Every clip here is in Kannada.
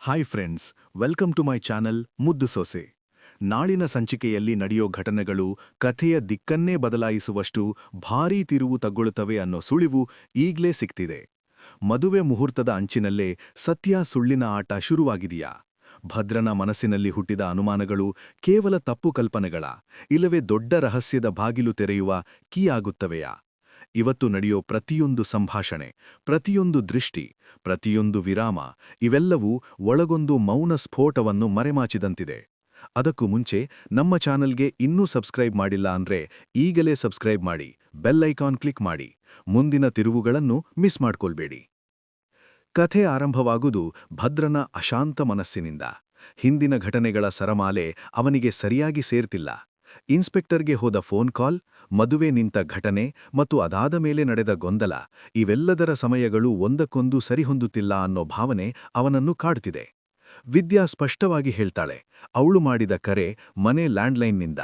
Hi friends, welcome to my channel ಮುದ್ದು ಸೊಸೆ. ನಾಳಿನ ಸಂಚಿಕೆಯಲ್ಲಿ ನಡೆಯೋ ಘಟನೆಗಳು ಕಥೆಯ ದಿಕ್ಕನ್ನೇ ಬದಲಾಯಿಸುವಷ್ಟು ಭಾರೀ ತಿರುವು ತಗೊಳ್ಳುತ್ತವೆ ಅನ್ನೋ ಸುಳಿವು ಈಗ್ಲೇ ಸಿಕ್ತಿದೆ. ಮದುವೆ ಮುಹೂರ್ತದ ಅಂಚಿನಲ್ಲೇ ಸತ್ಯ ಸುಳ್ಳಿನ ಆಟ ಶುರುವಾಗಿದೆಯಾ? ಭದ್ರನ ಮನಸ್ಸಿನಲ್ಲಿ ಹುಟ್ಟಿದ ಅನುಮಾನಗಳು ಕೇವಲ ತಪ್ಪು ಕಲ್ಪನೆಗಳ, ಇಲ್ಲವೇ ದೊಡ್ಡ ರಹಸ್ಯದ ಬಾಗಿಲು ತೆರೆಯುವ ಕೀ ಆಗುತ್ತವೆಯಾ? ಇವತ್ತು ನಡೆಯೋ ಪ್ರತಿಯೊಂದು ಸಂಭಾಷಣೆ, ಪ್ರತಿಯೊಂದು ದೃಷ್ಟಿ, ಪ್ರತಿಯೊಂದು ವಿರಾಮ ಇವೆಲ್ಲವೂ ಒಳಗೊಂದು ಮೌನ ಸ್ಫೋಟವನ್ನು ಮರೆಮಾಚಿದಂತಿದೆ. ಅದಕ್ಕೂ ಮುಂಚೆ ನಮ್ಮ ಚಾನಲ್ಗೆ ಇನ್ನೂ ಸಬ್ಸ್ಕ್ರೈಬ್ ಮಾಡಿಲ್ಲ ಅಂದ್ರೆ ಈಗಲೇ ಸಬ್ಸ್ಕ್ರೈಬ್ ಮಾಡಿ, ಬೆಲ್ ಐಕಾನ್ ಕ್ಲಿಕ್ ಮಾಡಿ, ಮುಂದಿನ ತಿರುವುಗಳನ್ನು ಮಿಸ್ ಮಾಡ್ಕೊಳ್ಬೇಡಿ. ಕಥೆ ಆರಂಭವಾಗುವುದು ಭದ್ರನ ಅಶಾಂತ ಮನಸ್ಸಿನಿಂದ. ಹಿಂದಿನ ಘಟನೆಗಳ ಸರಮಾಲೆ ಅವನಿಗೆ ಸರಿಯಾಗಿ ಸೇರ್ತಿಲ್ಲ. ಇನ್ಸ್ಪೆಕ್ಟರ್ಗೆ ಹೋದ ಫೋನ್ ಕಾಲ್, ಮದುವೆ ನಿಂತ ಘಟನೆ ಮತ್ತು ಅದಾದ ಮೇಲೆ ನಡೆದ ಗೊಂದಲ, ಇವೆಲ್ಲದರ ಸಮಯಗಳು ಒಂದಕ್ಕೊಂದು ಸರಿಹೊಂದುತ್ತಿಲ್ಲ ಅನ್ನೋ ಭಾವನೆ ಅವನನ್ನು ಕಾಡ್ತಿದೆ. ವಿದ್ಯಾ ಸ್ಪಷ್ಟವಾಗಿ ಹೇಳ್ತಾಳೆ, ಅವಳು ಮಾಡಿದ ಕರೆ ಮನೆ ಲ್ಯಾಂಡ್ಲೈನ್ನಿಂದ,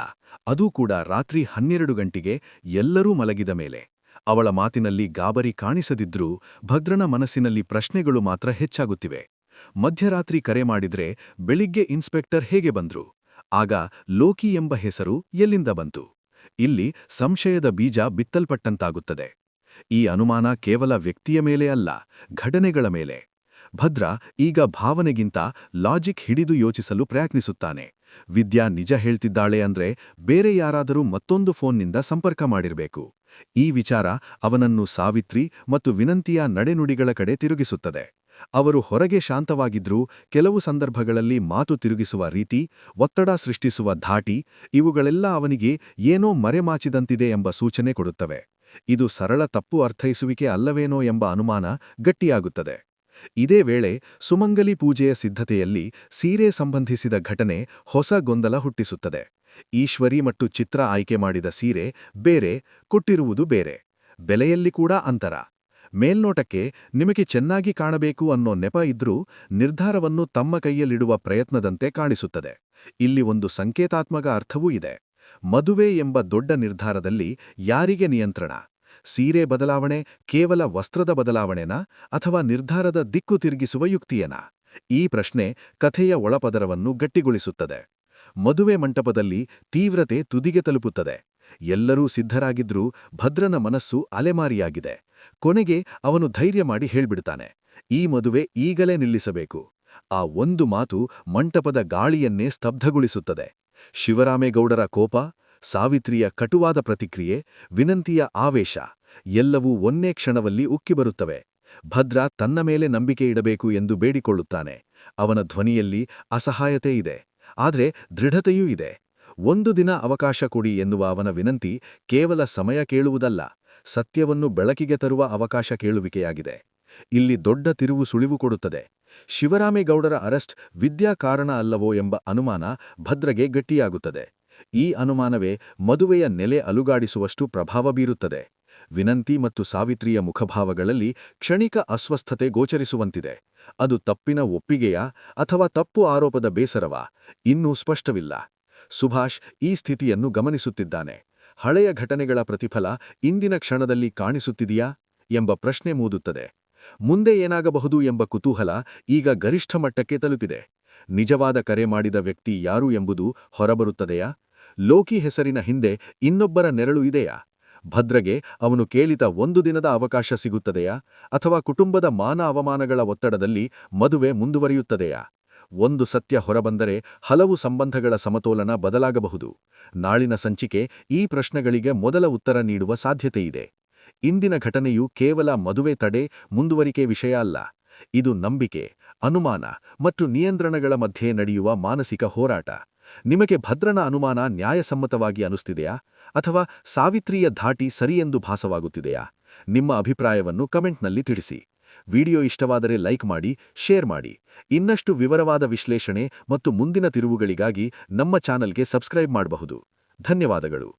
ಅದೂ ಕೂಡ ರಾತ್ರಿ 12 ಗಂಟೆಗೆ, ಎಲ್ಲರೂ ಮಲಗಿದ ಮೇಲೆ. ಅವಳ ಮಾತಿನಲ್ಲಿ ಗಾಬರಿ ಕಾಣಿಸದಿದ್ರೂ ಭದ್ರನ ಮನಸ್ಸಿನಲ್ಲಿ ಪ್ರಶ್ನೆಗಳು ಮಾತ್ರ ಹೆಚ್ಚಾಗುತ್ತಿವೆ. ಮಧ್ಯರಾತ್ರಿ ಕರೆ ಮಾಡಿದ್ರೆ ಬೆಳಿಗ್ಗೆ ಇನ್ಸ್ಪೆಕ್ಟರ್ ಹೇಗೆ ಬಂದ್ರು? ಆಗ ಲೋಕಿ ಎಂಬ ಹೆಸರು ಎಲ್ಲಿಂದ ಬಂತು? ಇಲ್ಲಿ ಸಂಶಯದ ಬೀಜ ಬಿತ್ತಲ್ಪಟ್ಟಂತಾಗುತ್ತದೆ. ಈ ಅನುಮಾನ ಕೇವಲ ವ್ಯಕ್ತಿಯ ಮೇಲೆ ಅಲ್ಲ, ಘಟನೆಗಳ ಮೇಲೆ. ಭದ್ರ ಈಗ ಭಾವನೆಗಿಂತ ಲಾಜಿಕ್ ಹಿಡಿದು ಯೋಚಿಸಲು ಪ್ರಯತ್ನಿಸುತ್ತಾನೆ. ವಿದ್ಯಾ ನಿಜ ಹೇಳ್ತಿದ್ದಾಳೆ ಅಂದ್ರೆ ಬೇರೆ ಯಾರಾದರೂ ಮತ್ತೊಂದು ಫೋನ್ನಿಂದ ಸಂಪರ್ಕ ಮಾಡಿರಬೇಕು. ಈ ವಿಚಾರ ಅವನನ್ನು ಸಾವಿತ್ರಿ ಮತ್ತು ವಿನಂತಿಯ ನಡೆನುಡಿಗಳ ಕಡೆ ತಿರುಗಿಸುತ್ತದೆ. ಅವರು ಹೊರಗೆ ಶಾಂತವಾಗಿದ್ರೂ ಕೆಲವು ಸಂದರ್ಭಗಳಲ್ಲಿ ಮಾತು ತಿರುಗಿಸುವ ರೀತಿ, ಒತ್ತಡ ಸೃಷ್ಟಿಸುವ ಧಾಟಿ, ಇವುಗಳೆಲ್ಲ ಅವನಿಗೆ ಏನೋ ಮರೆಮಾಚಿದಂತಿದೆ ಎಂಬ ಸೂಚನೆ ಕೊಡುತ್ತವೆ. ಇದು ಸರಳ ತಪ್ಪು ಅರ್ಥೈಸುವಿಕೆ ಅಲ್ಲವೇನೋ ಎಂಬ ಅನುಮಾನ ಗಟ್ಟಿಯಾಗುತ್ತದೆ. ಇದೇ ವೇಳೆ ಸುಮಂಗಲಿ ಪೂಜೆಯ ಸಿದ್ಧತೆಯಲ್ಲಿ ಸೀರೆ ಸಂಬಂಧಿಸಿದ ಘಟನೆ ಹೊಸ ಗೊಂದಲ ಹುಟ್ಟಿಸುತ್ತದೆ. ಈಶ್ವರಿ ಮತ್ತು ಚಿತ್ರ ಆಯ್ಕೆ ಮಾಡಿದ ಸೀರೆ ಬೇರೆ, ಕೊಟ್ಟಿರುವುದು ಬೇರೆ. ಬೆಲೆಯಲ್ಲಿ ಕೂಡ ಅಂತರ. ಮೇಲ್ನೋಟಕ್ಕೆ ನಿಮಗೆ ಚೆನ್ನಾಗಿ ಕಾಣಬೇಕು ಅನ್ನೋ ನೆಪ ಇದ್ರೂ ನಿರ್ಧಾರವನ್ನು ತಮ್ಮ ಕೈಯಲ್ಲಿಡುವ ಪ್ರಯತ್ನದಂತೆ ಕಾಣಿಸುತ್ತದೆ. ಇಲ್ಲಿ ಒಂದು ಸಂಕೇತಾತ್ಮಕ ಅರ್ಥವೂ ಇದೆ. ಮದುವೆ ಎಂಬ ದೊಡ್ಡ ನಿರ್ಧಾರದಲ್ಲಿ ಯಾರಿಗೆ ನಿಯಂತ್ರಣ? ಸೀರೆ ಬದಲಾವಣೆ ಕೇವಲ ವಸ್ತ್ರದ ಬದಲಾವಣೆನಾ, ಅಥವಾ ನಿರ್ಧಾರದ ದಿಕ್ಕು ತಿರುಗಿಸುವ ಯುಕ್ತಿಯೇನಾ? ಈ ಪ್ರಶ್ನೆ ಕಥೆಯ ಒಳಪದರವನ್ನು ಗಟ್ಟಿಗೊಳಿಸುತ್ತದೆ. ಮದುವೆ ಮಂಟಪದಲ್ಲಿ ತೀವ್ರತೆ ತುದಿಗೆ ತಲುಪುತ್ತದೆ. ಎಲ್ಲರೂ ಸಿದ್ಧರಾಗಿದ್ರೂ ಭದ್ರನ ಮನಸ್ಸು ಅಲೆಮಾರಿಯಾಗಿದೆ. ಕೊನೆಗೆ ಅವನು ಧೈರ್ಯ ಮಾಡಿ ಹೇಳ್ಬಿಡ್ತಾನೆ, ಈ ಮದುವೆ ಈಗಲೇ ನಿಲ್ಲಿಸಬೇಕು. ಆ ಒಂದು ಮಾತು ಮಂಟಪದ ಗಾಳಿಯನ್ನೇ ಸ್ತಬ್ಧಗೊಳಿಸುತ್ತದೆ. ಶಿವರಾಮೇಗೌಡರ ಕೋಪ, ಸಾವಿತ್ರಿಯ ಕಟುವಾದ ಪ್ರತಿಕ್ರಿಯೆ, ವಿನಂತಿಯ ಆವೇಶ ಎಲ್ಲವೂ ಒಂದೇ ಕ್ಷಣದಲ್ಲಿ ಉಕ್ಕಿಬರುತ್ತವೆ. ಭದ್ರ ತನ್ನ ಮೇಲೆ ನಂಬಿಕೆ ಇಡಬೇಕು ಎಂದು ಬೇಡಿಕೊಳ್ಳುತ್ತಾನೆ. ಅವನ ಧ್ವನಿಯಲ್ಲಿ ಅಸಹಾಯತೆ ಇದೆ, ಆದರೆ ದೃಢತೆಯೂ ಇದೆ. ಒಂದು ದಿನ ಅವಕಾಶ ಕೊಡಿ ಎನ್ನುವ ಅವನ ವಿನಂತಿ ಕೇವಲ ಸಮಯ ಕೇಳುವುದಲ್ಲ, ಸತ್ಯವನ್ನು ಬೆಳಕಿಗೆ ತರುವ ಅವಕಾಶ ಕೇಳುವಿಕೆಯಾಗಿದೆ. ಇಲ್ಲಿ ದೊಡ್ಡ ತಿರುವು ಸುಳಿವು ಕೊಡುತ್ತದೆ. ಶಿವರಾಮೇಗೌಡರ ಅರೆಸ್ಟ್ ವಿದ್ಯಾ ಕಾರಣ ಅಲ್ಲವೋ ಎಂಬ ಅನುಮಾನ ಭದ್ರಗೆ ಗಟ್ಟಿಯಾಗುತ್ತದೆ. ಈ ಅನುಮಾನವೇ ಮದುವೆಯ ನೆಲೆ ಅಲುಗಾಡಿಸುವಷ್ಟು ಪ್ರಭಾವ ಬೀರುತ್ತದೆ. ವಿನಂತಿ ಮತ್ತು ಸಾವಿತ್ರಿಯ ಮುಖಭಾವಗಳಲ್ಲಿ ಕ್ಷಣಿಕ ಅಸ್ವಸ್ಥತೆ ಗೋಚರಿಸುವಂತಿದೆ. ಅದು ತಪ್ಪಿನ ಒಪ್ಪಿಗೆಯಾ ಅಥವಾ ತಪ್ಪು ಆರೋಪದ ಬೇಸರವಾ? ಇನ್ನೂ ಸ್ಪಷ್ಟವಿಲ್ಲ. ಸುಭಾಷ್ ಈ ಸ್ಥಿತಿಯನ್ನು ಗಮನಿಸುತ್ತಿದ್ದಾನೆ. ಹಳೆಯ ಘಟನೆಗಳ ಪ್ರತಿಫಲ ಇಂದಿನ ಕ್ಷಣದಲ್ಲಿ ಕಾಣಿಸುತ್ತಿದೆಯಾ ಎಂಬ ಪ್ರಶ್ನೆ ಮೂಡುತ್ತದೆ. ಮುಂದೆ ಏನಾಗಬಹುದು ಎಂಬ ಕುತೂಹಲ ಈಗ ಗರಿಷ್ಠ ಮಟ್ಟಕ್ಕೆ ತಲುಪಿದೆ. ನಿಜವಾದ ಕರೆ ಮಾಡಿದ ವ್ಯಕ್ತಿ ಯಾರು ಎಂಬುದು ಹೊರಬರುತ್ತದೆಯಾ? ಲೋಕಿ ಹೆಸರಿನ ಹಿಂದೆ ಇನ್ನೊಬ್ಬರ ನೆರಳು ಇದೆಯಾ? ಭದ್ರಗೆ ಅವನು ಕೇಳಿದ ಒಂದು ದಿನದ ಅವಕಾಶ ಸಿಗುತ್ತದೆಯಾ, ಅಥವಾ ಕುಟುಂಬದ ಮಾನ ಅವಮಾನಗಳ ಒತ್ತಡದಲ್ಲಿ ಮದುವೆ ಮುಂದುವರಿಯುತ್ತದೆಯಾ? ಒಂದು ಸತ್ಯ ಹೊರಬಂದರೆ ಹಲವು ಸಂಬಂಧಗಳ ಸಮತೋಲನ ಬದಲಾಗಬಹುದು. ನಾಳಿನ ಸಂಚಿಕೆ ಈ ಪ್ರಶ್ನೆಗಳಿಗೆ ಮೊದಲ ಉತ್ತರ ನೀಡುವ ಸಾಧ್ಯತೆಯಿದೆ. ಇಂದಿನ ಘಟನೆಯು ಕೇವಲ ಮದುವೆ ತಡೆ ಮುಂದುವರಿಕೆ ವಿಷಯ ಅಲ್ಲ. ಇದು ನಂಬಿಕೆ, ಅನುಮಾನ ಮತ್ತು ನಿಯಂತ್ರಣಗಳ ಮಧ್ಯೆ ನಡೆಯುವ ಮಾನಸಿಕ ಹೋರಾಟ. ನಿಮಗೆ ಭದ್ರನ ಅನುಮಾನ ನ್ಯಾಯಸಮ್ಮತವಾಗಿ ಅನಿಸುತ್ತಿದೆಯಾ, ಅಥವಾ ಸಾವಿತ್ರಿಯ ಧಾಟಿ ಸರಿಯೆಂದು ಭಾಸವಾಗುತ್ತಿದೆಯಾ? ನಿಮ್ಮ ಅಭಿಪ್ರಾಯವನ್ನು ಕಮೆಂಟ್ನಲ್ಲಿ ತಿಳಿಸಿ. ವಿಡಿಯೋ ಇಷ್ಟವಾದರೆ ಲೈಕ್ ಮಾಡಿ, ಶೇರ್ ಮಾಡಿ. ಇನ್ನಷ್ಟು ವಿವರವಾದ ವಿಶ್ಲೇಷಣೆ ಮತ್ತು ಮುಂದಿನ ತಿರುವುಗಳಿಗಾಗಿ ನಮ್ಮ ಚಾನಲ್ಗೆ ಸಬ್ಸ್ಕ್ರೈಬ್ ಮಾಡಬಹುದು. ಧನ್ಯವಾದಗಳು.